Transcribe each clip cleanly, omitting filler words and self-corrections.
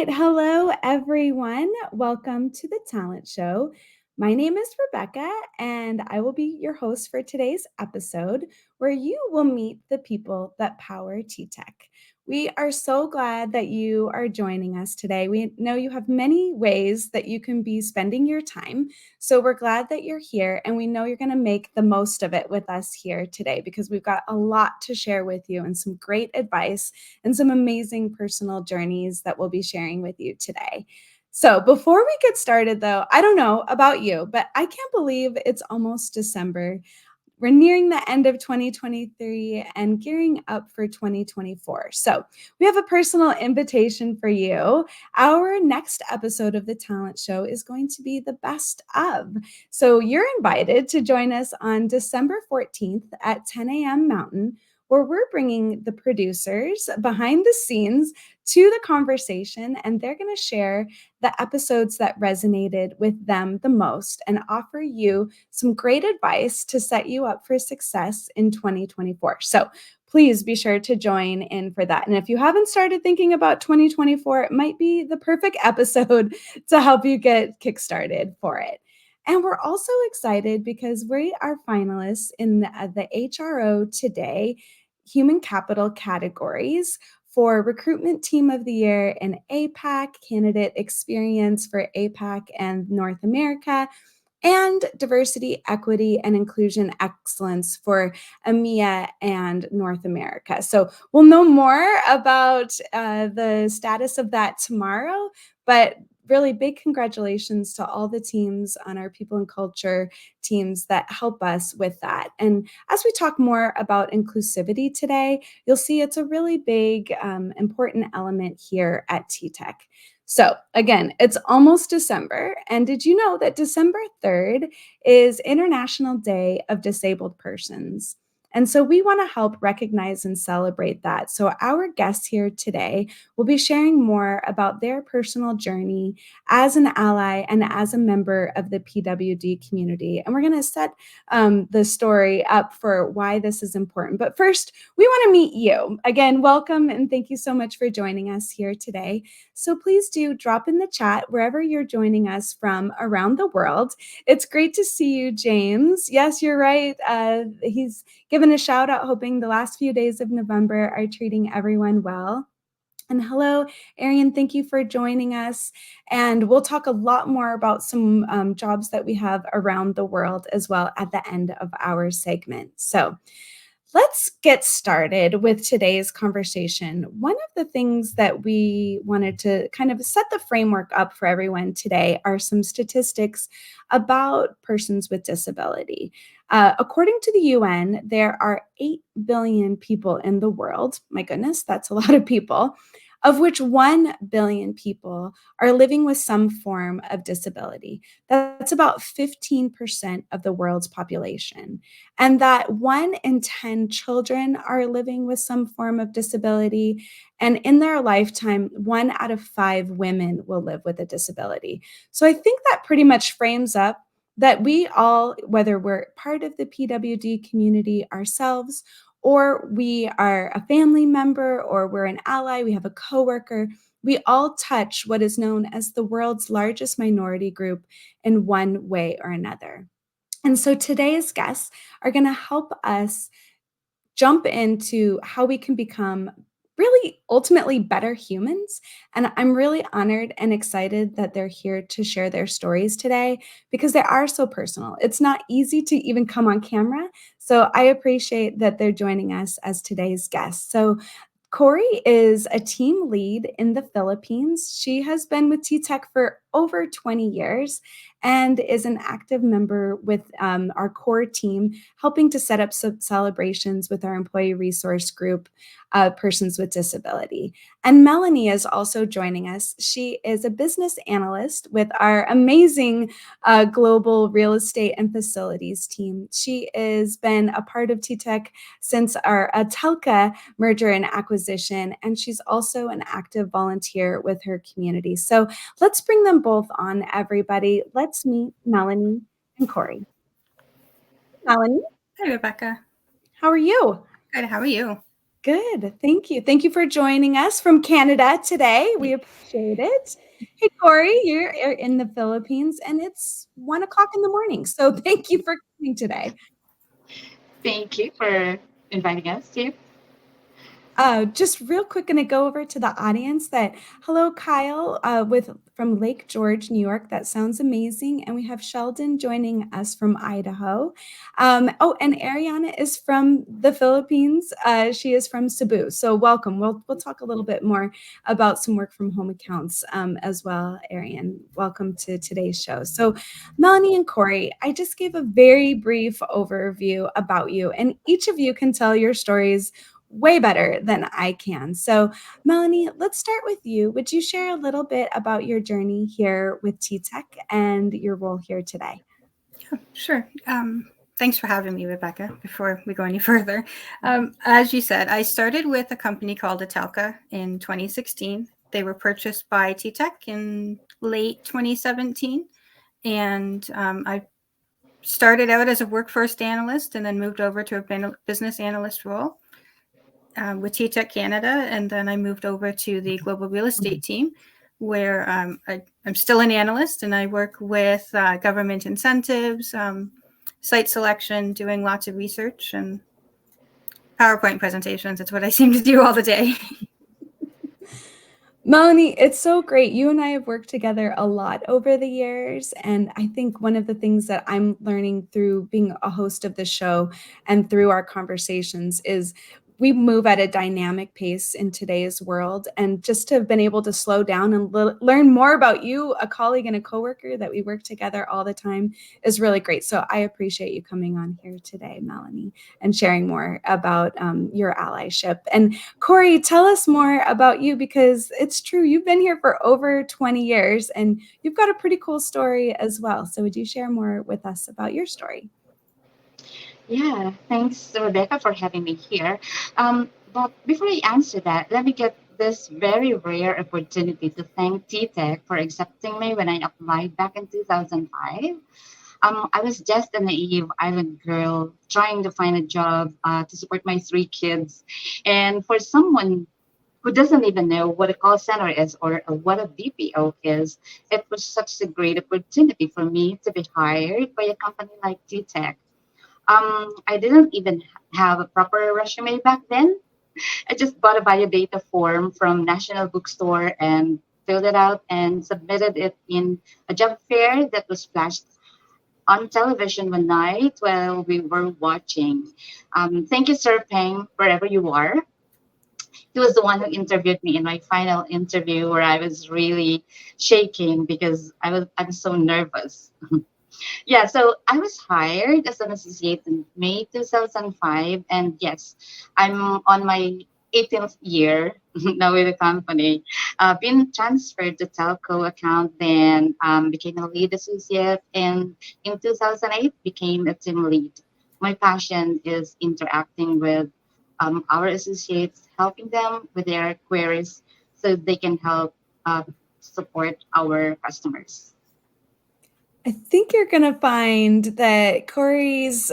right. Hello, everyone. Welcome to the Talent Show. My name is Rebecca, and I will be your host for today's episode, where you will meet the people that power TTEC. We are so glad that you are joining us today. We know you have many ways that you can be spending your time. So we're glad that you're here, and we know you're going to make the most of it with us here today because we've got a lot to share with you and some great advice and some amazing personal journeys that we'll be sharing with you today. So before we get started, though, I don't know about you, but I can't believe it's almost December. We're nearing the end of 2023 and gearing up for 2024. So we have a personal invitation for you. Our next episode of the Talent Show is going to be the best of. So you're invited to join us on December 14th at 10 a.m. Mountain, where we're bringing the producers behind the scenes to the conversation, and they're going to share the episodes that resonated with them the most and offer you some great advice to set you up for success in 2024. So please be sure to join in for that. And if you haven't started thinking about 2024, it might be the perfect episode to help you get kickstarted for it. And we're also excited because we are finalists in the HRO Today Human Capital categories for Recruitment Team of the Year in APAC, Candidate Experience for APAC and North America, and Diversity, Equity, and Inclusion Excellence for EMEA and North America. So we'll know more about the status of that tomorrow, but really big congratulations to all the teams on our people and culture teams that help us with that. And as we talk more about inclusivity today, you'll see it's a really big, important element here at TTEC. So again, it's almost December. And did you know that December 3rd is International Day of Disabled Persons? And so we want to help recognize and celebrate that. So our guests here today will be sharing more about their personal journey as an ally and as a member of the PWD community. And we're going to set the story up for why this is important. But first, we want to meet you. Again, welcome and thank you so much for joining us here today. So please do drop in the chat wherever you're joining us from around the world. It's great to see you, James. Yes, you're right. He's given a shout out, hoping the last few days of November are treating everyone well. And hello, Arian, thank you for joining us. And we'll talk a lot more about some jobs that we have around the world as well at the end of our segment. So let's get started with today's conversation. One of the things that we wanted to kind of set the framework up for everyone today are some statistics about persons with disability. According to the UN, there are 8 billion people in the world. My goodness, that's a lot of people, of which 1 billion people are living with some form of disability. That's about 15% of the world's population. And that 1 in 10 children are living with some form of disability. And in their lifetime, 1 out of 5 women will live with a disability. So I think that pretty much frames up that we all, whether we're part of the PWD community ourselves, or we are a family member, or we're an ally, we have a coworker, we all touch what is known as the world's largest minority group in one way or another. And so today's guests are going to help us jump into how we can become really ultimately better humans. And I'm really honored and excited that they're here to share their stories today because they are so personal. It's not easy to even come on camera. So I appreciate that they're joining us as today's guests. So Kori is a team lead in the Philippines. She has been with TTEC for over 20 years and is an active member with our core team, helping to set up celebrations with our employee resource group, Persons with Disability. And Melanie is also joining us. She is a business analyst with our amazing global real estate and facilities team. She has been a part of TTEC since our Telca merger and acquisition, and she's also an active volunteer with her community. So let's bring them both on, everybody. Let's meet Melanie and Kori. Melanie, Hi, Rebecca. how are you? Good. How are you? Good. Thank you. Thank you for joining us from Canada today. We appreciate it. Hey, Kori, you're in the Philippines and it's 1 o'clock in the morning. So thank you for coming today. Thank you for inviting us, Steve. Just real quick, going to go over to the audience that hello, Kyle, from Lake George, New York. That sounds amazing. And we have Sheldon joining us from Idaho. And Ariana is from the Philippines. She is from Cebu. So welcome. We'll talk a little bit more about some work from home accounts as well. Ariane, welcome to today's show. So Melanie and Kori, I just gave a very brief overview about you, and each of you can tell your stories way better than I can. So, Melanie, let's start with you. Would you share a little bit about your journey here with TTEC and your role here today? Sure. Thanks for having me, Rebecca. Before we go any further, as you said, I started with a company called Atelka in 2016. They were purchased by TTEC in late 2017. And I started out as a workforce analyst and then moved over to a business analyst role with TTEC Canada. And then I moved over to the global real estate team, where I'm still an analyst and I work with government incentives, site selection, doing lots of research and PowerPoint presentations. It's what I seem to do all the day. Melanie, it's so great. You and I have worked together a lot over the years. And I think one of the things that I'm learning through being a host of the show and through our conversations is we move at a dynamic pace in today's world. And just to have been able to slow down and learn more about you, a colleague and a coworker that we work together all the time, is really great. So I appreciate you coming on here today, Melanie, and sharing more about your allyship. And Kori, tell us more about you, because it's true, you've been here for over 20 years and you've got a pretty cool story as well. So would you share more with us about your story? Yeah, thanks, Rebecca, for having me here. But before I answer that, let me get this very rare opportunity to thank TTEC for accepting me when I applied back in 2005. I was just a naive island girl trying to find a job to support my 3 kids. And for someone who doesn't even know what a call center is or what a BPO is, it was such a great opportunity for me to be hired by a company like TTEC. I didn't even have a proper resume back then. I just bought a biodata form from National Bookstore and filled it out and submitted it in a job fair that was flashed on television one night while we were watching. Thank you, Sir Peng, wherever you are. He was the one who interviewed me in my final interview, where I was really shaking because I was so nervous. Yeah, so I was hired as an associate in May 2005, and yes, I'm on my 18th year now with the company. Been transferred to telco account, then became a lead associate, and in 2008 became a team lead. My passion is interacting with our associates, helping them with their queries so they can help uh, support our customers. I think you're going to find that Kori's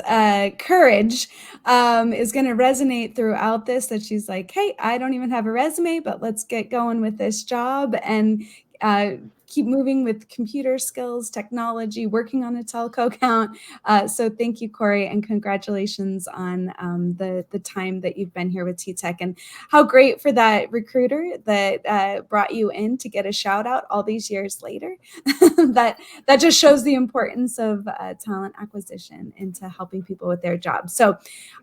courage is going to resonate throughout this, that she's like, hey, I don't even have a resume, but let's get going with this job and uh, keep moving with computer skills, technology, working on a telco account. So thank you, Kori, and congratulations on the time that you've been here with TTEC, and how great for that recruiter that brought you in to get a shout out all these years later. that just shows the importance of talent acquisition into helping people with their jobs. So,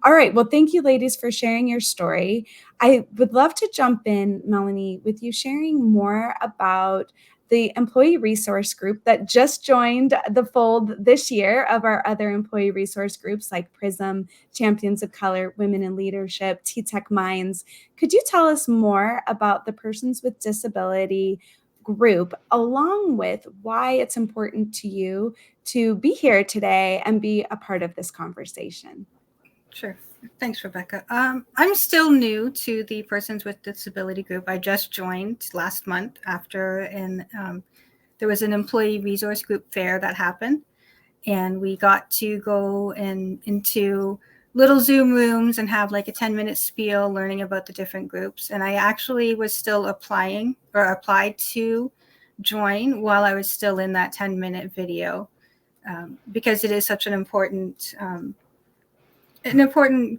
all right. Well, thank you, ladies, for sharing your story. I would love to jump in, Melanie, with you sharing more about the employee resource group that just joined the fold this year of our other employee resource groups like PRISM, Champions of Color, Women in Leadership, TTEC Minds. Could you tell us more about the Persons with Disability group, along with why it's important to you to be here today and be a part of this conversation? Sure. Thanks, Rebecca. I'm still new to the Persons with Disability group. I just joined last month after there was an employee resource group fair that happened, and we got to go into little Zoom rooms and have like a 10-minute spiel learning about the different groups. And I actually was still applied to join while I was still in that 10-minute video, because it is such an important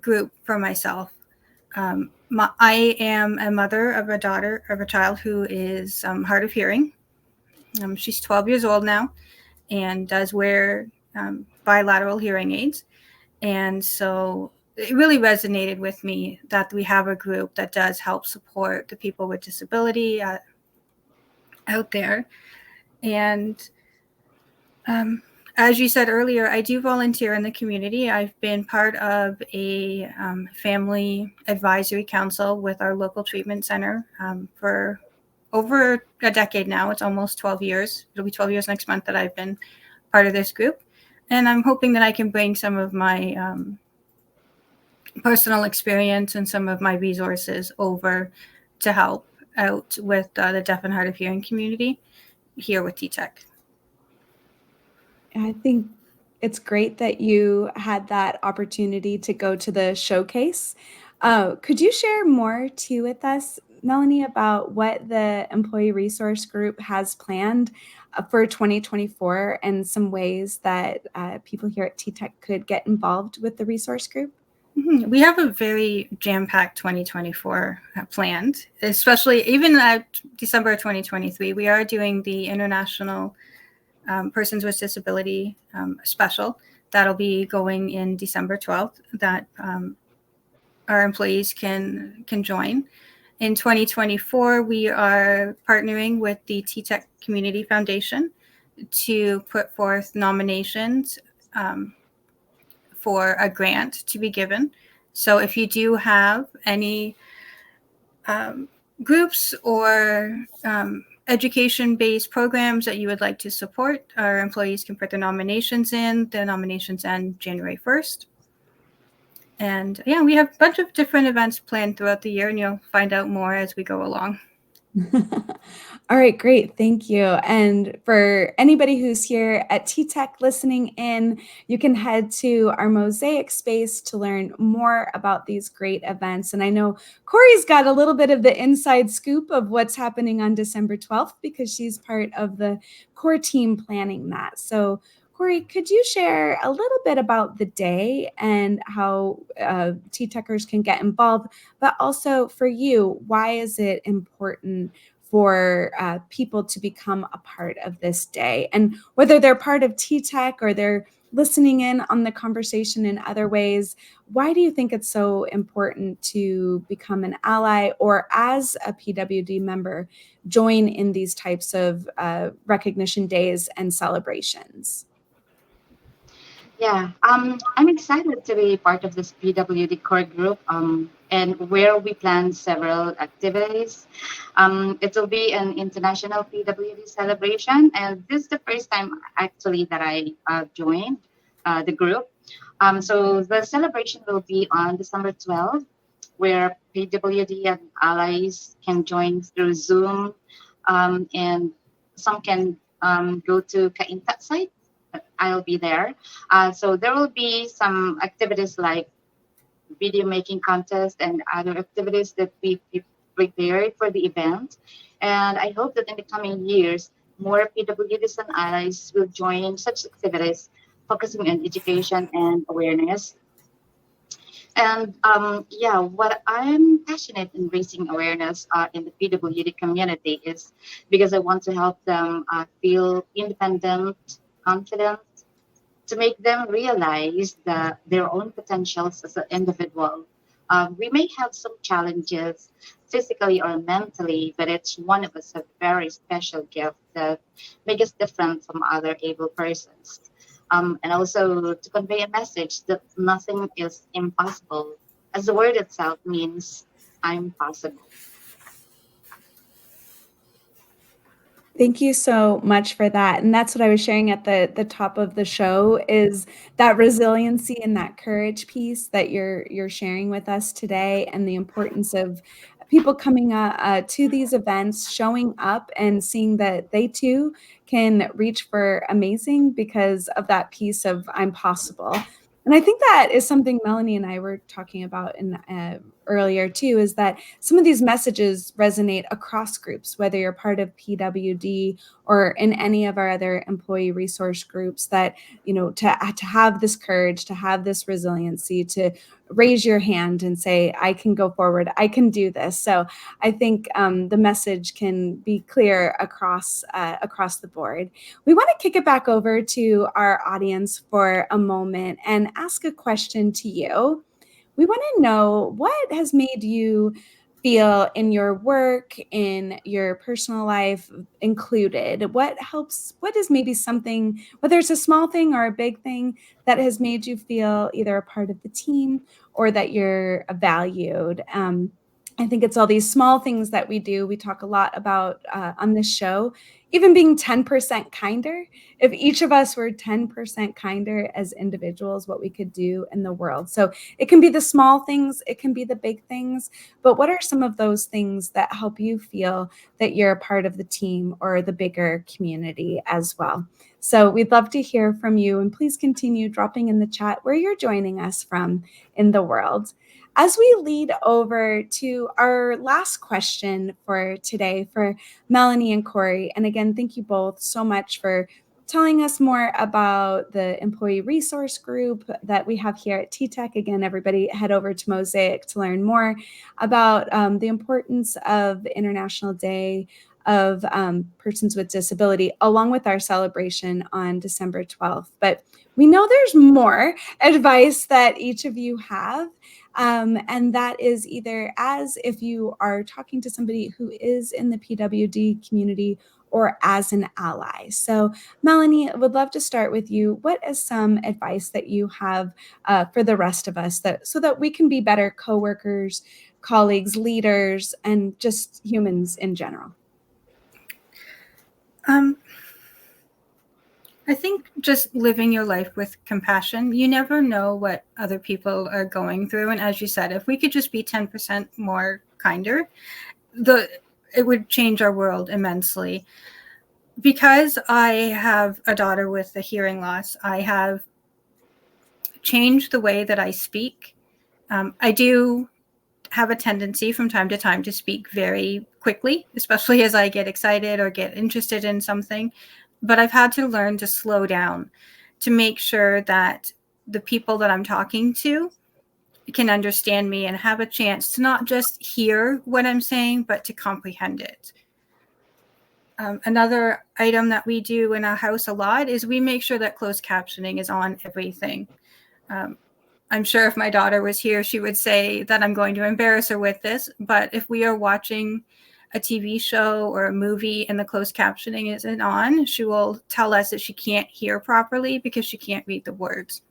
group for myself. I am a mother of a child who is hard of hearing. She's 12 years old now and does wear bilateral hearing aids. And so it really resonated with me that we have a group that does help support the people with disability out there. And as you said earlier, I do volunteer in the community. I've been part of a family advisory council with our local treatment center for over a decade now. It's almost 12 years. It'll be 12 years next month that I've been part of this group. And I'm hoping that I can bring some of my personal experience and some of my resources over to help out with the deaf and hard of hearing community here with TTEC. I think it's great that you had that opportunity to go to the showcase. Could you share more too with us, Melanie, about what the Employee Resource Group has planned for 2024 and some ways that people here at TTEC could get involved with the resource group? We have a very jam-packed 2024 planned, especially even at December 2023. We are doing the International Persons with Disability special. That'll be going in December 12th that our employees can join. In 2024, we are partnering with the TTEC Community Foundation to put forth nominations for a grant to be given. So if you do have any groups or education-based programs that you would like to support, our employees can put their nominations in. The nominations end January 1st. And yeah, we have a bunch of different events planned throughout the year, and you'll find out more as we go along. All right, great. Thank you. And for anybody who's here at TTEC listening in, you can head to our Mosaic space to learn more about these great events. And I know Kori's got a little bit of the inside scoop of what's happening on December 12th because she's part of the core team planning that. So Kori, could you share a little bit about the day and how TTECers can get involved, but also for you, why is it important for people to become a part of this day? And whether they're part of TTEC or they're listening in on the conversation in other ways, why do you think it's so important to become an ally or as a PWD member, join in these types of recognition days and celebrations? Yeah, I'm excited to be part of this PWD core group, and where we plan several activities. It will be an international PWD celebration, and this is the first time actually that I joined the group. So the celebration will be on December 12th, where PWD and allies can join through Zoom, and some can go to Kainta site. I'll be there. So there will be some activities like video making contest and other activities that we prepared for the event. And I hope that in the coming years, more PWDs and allies will join such activities, focusing on education and awareness. And yeah, what I'm passionate in raising awareness in the PWD community is because I want to help them feel independent, confident, to make them realize their own potentials as an individual. We may have some challenges physically or mentally, but each one of us have very special gift that make us different from other able persons. And also to convey a message that nothing is impossible, as the word itself means I'm possible. Thank you so much for that. And that's what I was sharing at the top of the show is that resiliency and that courage piece that you're sharing with us today, and the importance of people coming to these events, showing up and seeing that they too can reach for amazing because of that piece of I'm possible. And I think that is something Melanie and I were talking about in earlier too, is that some of these messages resonate across groups, whether you're part of PWD or in any of our other employee resource groups, that, to have this courage, to have this resiliency, to raise your hand and say, I can go forward, I can do this. So I think the message can be clear across the board. We want to kick it back over to our audience for a moment and ask a question to you. We want to know, what has made you feel in your work, in your personal life, included? What is maybe something, whether it's a small thing or a big thing, that has made you feel either a part of the team or that you're valued? I think it's all these small things that we do. We talk a lot about on this show, even being 10% kinder. If each of us were 10% kinder as individuals, what we could do in the world. So it can be the small things, it can be the big things, but what are some of those things that help you feel that you're a part of the team or the bigger community as well? So we'd love to hear from you, and please continue dropping in the chat where you're joining us from in the world. As we lead over to our last question for today for Melanie and Kori, and again, thank you both so much for telling us more about the employee resource group that we have here at TTEC. Again, everybody head over to Mosaic to learn more about the importance of International Day of Persons with Disability, along with our celebration on December 12th. But we know there's more advice that each of you have. And that is either as if you are talking to somebody who is in the PWD community or as an ally. So Melanie, would love to start with you. What is some advice that you have for the rest of us, so that we can be better coworkers, colleagues, leaders, and just humans in general? I think just living your life with compassion. You never know what other people are going through. And as you said, if we could just be 10% more kinder, it would change our world immensely. Because I have a daughter with a hearing loss, I have changed the way that I speak. I do have a tendency from time to time to speak very quickly, especially as I get excited or get interested in something. But I've had to learn to slow down, to make sure that the people that I'm talking to can understand me and have a chance to not just hear what I'm saying, but to comprehend it. Another item that we do in our house a lot is we make sure that closed captioning is on everything. I'm sure if my daughter was here, she would say that I'm going to embarrass her with this. But if we are watching a TV show or a movie and the closed captioning isn't on, she will tell us that she can't hear properly because she can't read the words.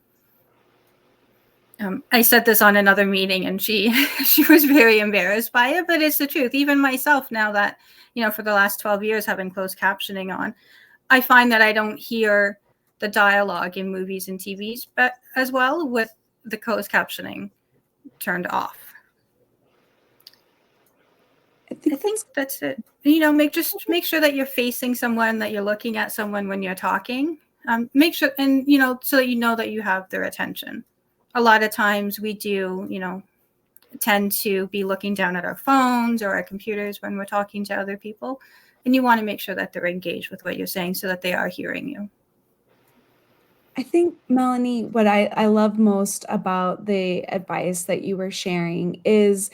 I said this on another meeting, and she was very embarrassed by it, but it's the truth. Even myself, now that, for the last 12 years having closed captioning on, I find that I don't hear the dialogue in movies and TVs, but as well with the closed captioning turned off. I think that's it. Make sure that you're facing someone, that you're looking at someone when you're talking. Make sure, and so that that you have their attention. A lot of times we do, tend to be looking down at our phones or our computers when we're talking to other people, and you want to make sure that they're engaged with what you're saying so that they are hearing you. I think, Melanie, what I love most about the advice that you were sharing is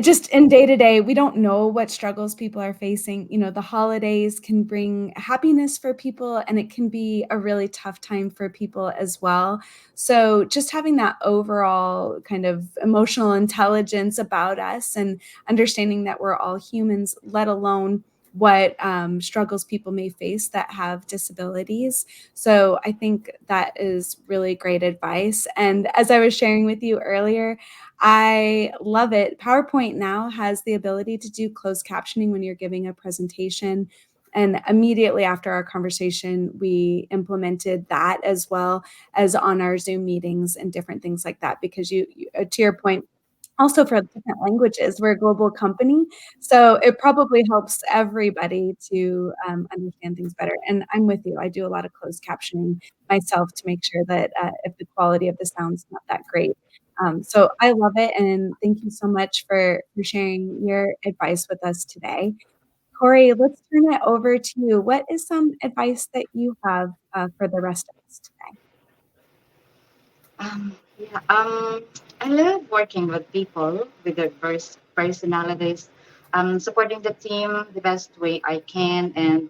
just in day to day, we don't know what struggles people are facing. The holidays can bring happiness for people, and it can be a really tough time for people as well. So just having that overall kind of emotional intelligence about us and understanding that we're all humans, let alone what struggles people may face that have disabilities. So I think that is really great advice. And as I was sharing with you earlier, I love it. PowerPoint now has the ability to do closed captioning when you're giving a presentation. And immediately after our conversation, we implemented that as well as on our Zoom meetings and different things like that, because to your point, also for different languages. We're a global company, so it probably helps everybody to understand things better. And I'm with you. I do a lot of closed captioning myself to make sure that if the quality of the sound's not that great. So I love it, and thank you so much for sharing your advice with us today. Kori, let's turn it over to you. What is some advice that you have for the rest of us today? Yeah, I love working with people with diverse personalities, supporting the team the best way I can. And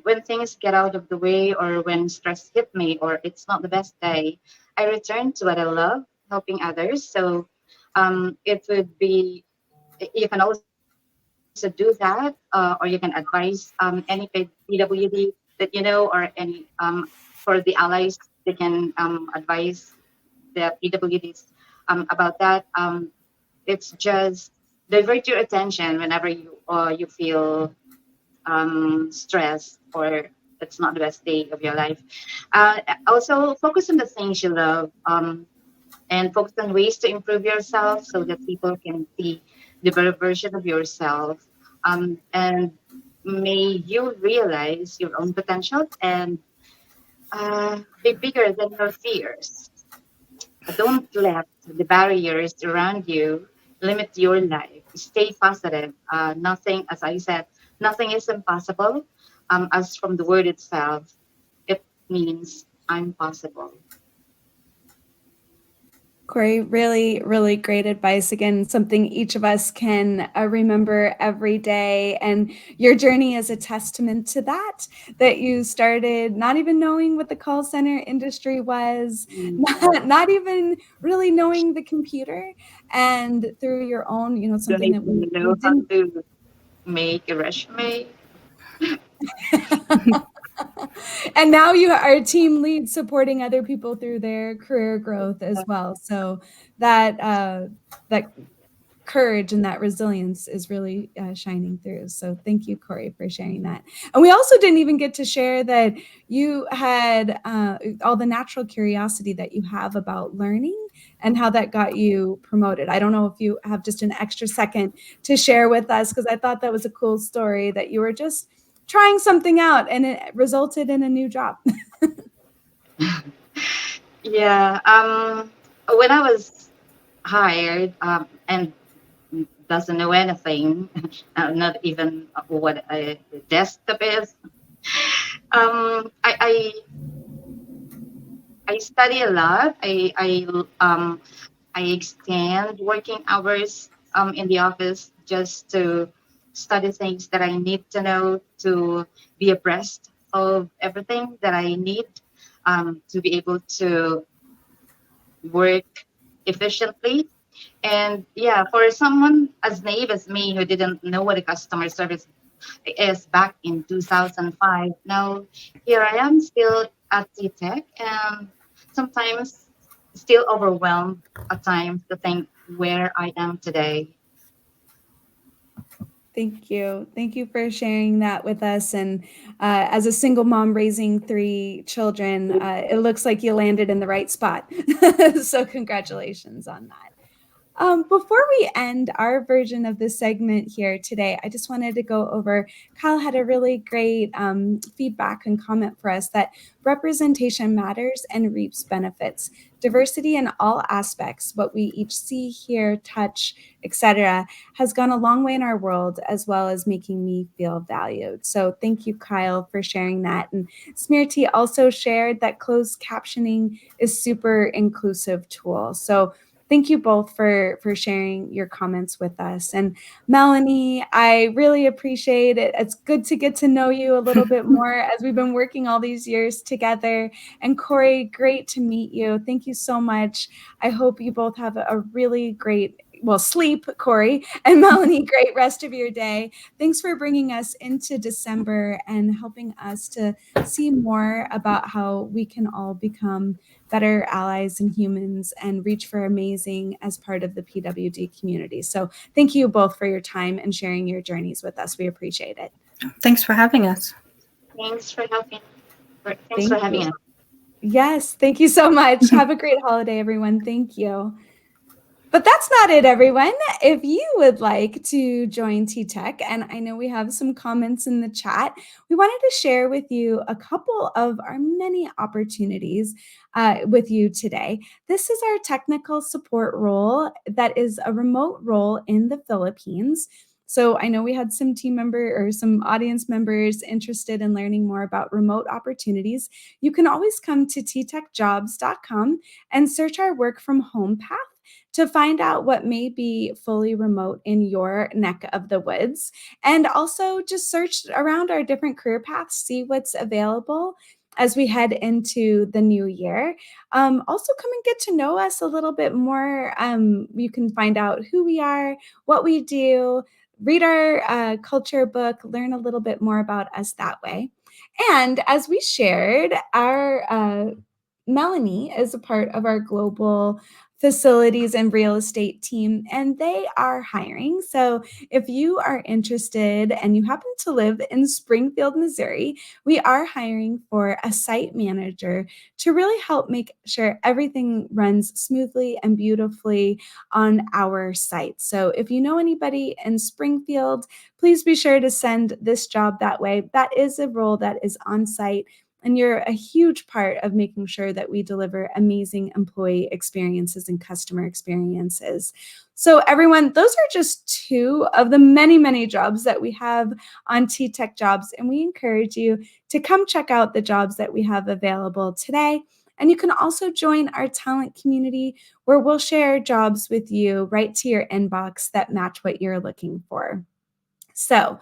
when things get out of the way or when stress hit me or it's not the best day, I return to what I love, helping others. So it would be, you can also do that, or you can advise any PWD that you know, or any for the allies, they can advise the PWDs about that. It's just divert your attention whenever you feel stressed or it's not the best day of your life. Also, focus on the things you love and focus on ways to improve yourself so that people can see the better version of yourself. And may you realize your own potential and be bigger than your fears. Don't let the barriers around you limit your life. Stay positive. Nothing, as I said, nothing is impossible. As from the word itself, it means I'm possible. Kori, really, really great advice. Again, something each of us can remember every day. And your journey is a testament to that, that you started not even knowing what the call center industry was, Mm. not even really knowing the computer. And through your own, Don't something that even we know how didn't. to make a resume. And now you are a team lead supporting other people through their career growth as well. So that courage and that resilience is really shining through. So thank you, Kori, for sharing that. And we also didn't even get to share that you had all the natural curiosity that you have about learning and how that got you promoted. I don't know if you have just an extra second to share with us, because I thought that was a cool story that you were just trying something out and it resulted in a new job. Yeah. When I was hired and doesn't know anything, not even what a desktop is. I study a lot. I extend working hours in the office just to study things that I need to know to be abreast of everything that I need to be able to work efficiently. And yeah, for someone as naive as me who didn't know what a customer service is back in 2005, now here I am still at TTEC and sometimes still overwhelmed at times to think where I am today. Thank you. Thank you for sharing that with us. And as a single mom raising 3 children, it looks like you landed in the right spot. So congratulations on that. Before we end our version of this segment here today, I just wanted to go over, Kyle had a really great feedback and comment for us that representation matters and reaps benefits. Diversity in all aspects, what we each see, hear, touch, etc., has gone a long way in our world, as well as making me feel valued. So thank you, Kyle, for sharing that. And Smearty also shared that closed captioning is super inclusive tool. So thank you both for sharing your comments with us. And Melanie, I really appreciate it. It's good to get to know you a little bit more as we've been working all these years together. And Kori, great to meet you. Thank you so much. I hope you both have a really great sleep, Kori, and Melanie, great rest of your day. Thanks for bringing us into December and helping us to see more about how we can all become better allies and humans and reach for amazing as part of the PWD community. So thank you both for your time and sharing your journeys with us. We appreciate it. Thanks for having us. Thanks for helping. Thanks Thank for having you. us. Yes, thank you so much. Have a great holiday, everyone. Thank you. But that's not it, everyone. If you would like to join TTEC, and I know we have some comments in the chat, we wanted to share with you a couple of our many opportunities with you today. This is our technical support role that is a remote role in the Philippines. So I know we had some team member or some audience members interested in learning more about remote opportunities. You can always come to ttechjobs.com and search our work from home path to find out what may be fully remote in your neck of the woods. And also just search around our different career paths, see what's available as we head into the new year. Also, come and get to know us a little bit more. You can find out who we are, what we do, read our culture book, learn a little bit more about us that way. And as we shared, our Melanie is a part of our global facilities and real estate team, and they are hiring. So if you are interested and you happen to live in Springfield, Missouri, we are hiring for a site manager to really help make sure everything runs smoothly and beautifully on our site. So if you know anybody in Springfield, please be sure to send this job that way. That is a role that is on site, and you're a huge part of making sure that we deliver amazing employee experiences and customer experiences. So everyone, those are just two of the many, many jobs that we have on TTEC Jobs. And we encourage you to come check out the jobs that we have available today. And you can also join our talent community where we'll share jobs with you right to your inbox that match what you're looking for. So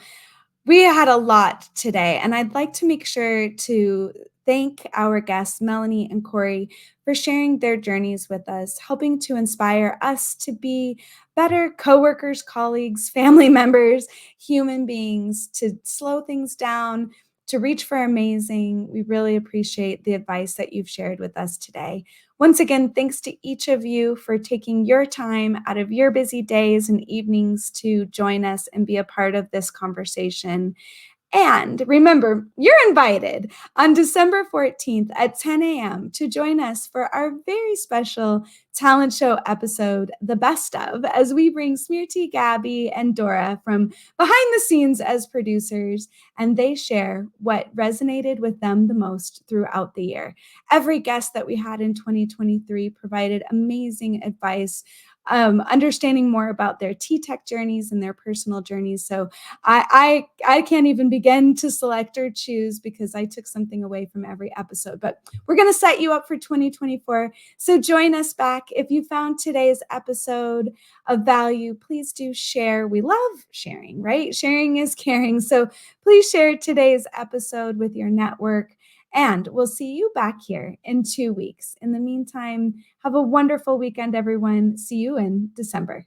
we had a lot today, and I'd like to make sure to thank our guests, Melanie and Kori, for sharing their journeys with us, helping to inspire us to be better coworkers, colleagues, family members, human beings, to slow things down, to reach for amazing. We really appreciate the advice that you've shared with us today. Once again, thanks to each of you for taking your time out of your busy days and evenings to join us and be a part of this conversation. And remember, you're invited on December 14th at 10 a.m. to join us for our very special talent show episode, The Best Of, as we bring Smearty, Gabby, and Dora from behind the scenes as producers, and they share what resonated with them the most throughout the year. Every guest that we had in 2023 provided amazing advice, understanding more about their TTEC journeys and their personal journeys. So I can't even begin to select or choose because I took something away from every episode. But we're going to set you up for 2024. So join us back. If you found today's episode of value, please do share. We love sharing, right? Sharing is caring. So please share today's episode with your network. And we'll see you back here in 2 weeks. In the meantime, have a wonderful weekend, everyone. See you in December.